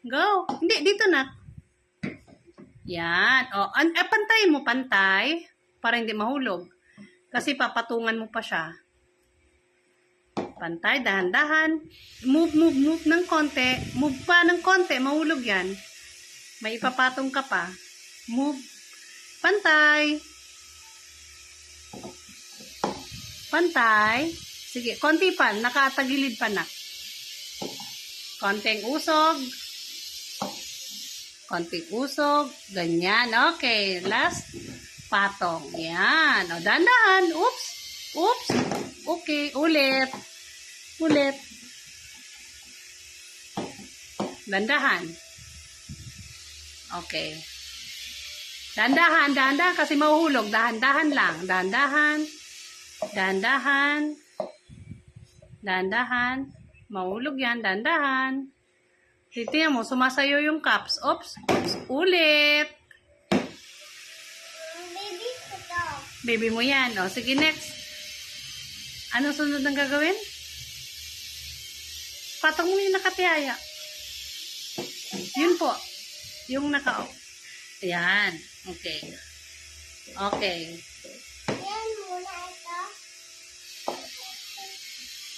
Go. Hindi, dito na. Yan. O, pantayin mo, pantay. Para hindi mahulog. Kasi papatungan mo pa siya. Pantay, dahan-dahan. Move ng konti. Move pa ng konti, mahulog yan. May ipapatong ka pa. Move. Pantay. Pantay. Sige, konti pa. Nakatagilid pa na. Konting usog. Konting usog. Ganyan. Okay. Last. Patong. Yan. O, dahan-dahan. Oops. Oops. Okay. Ulit. Ulit. Dandahan. Okay. Dahan-dahan. Dahan-dahan kasi mahuhulog. Dahan-dahan lang. Dahan-dahan. Dahan-dahan. Dahan-dahan. Mahulog yan. Dahan-dahan. Titingnan mo, sumasayo yung cups. Oops. Oops. Ulit. Baby ko to. Baby mo yan. O, sige, next. Ano sunod ng gagawin? Patong mo yung nakatiyaya. Yun po. Yung naka-off. Ayan. Okay. Okay.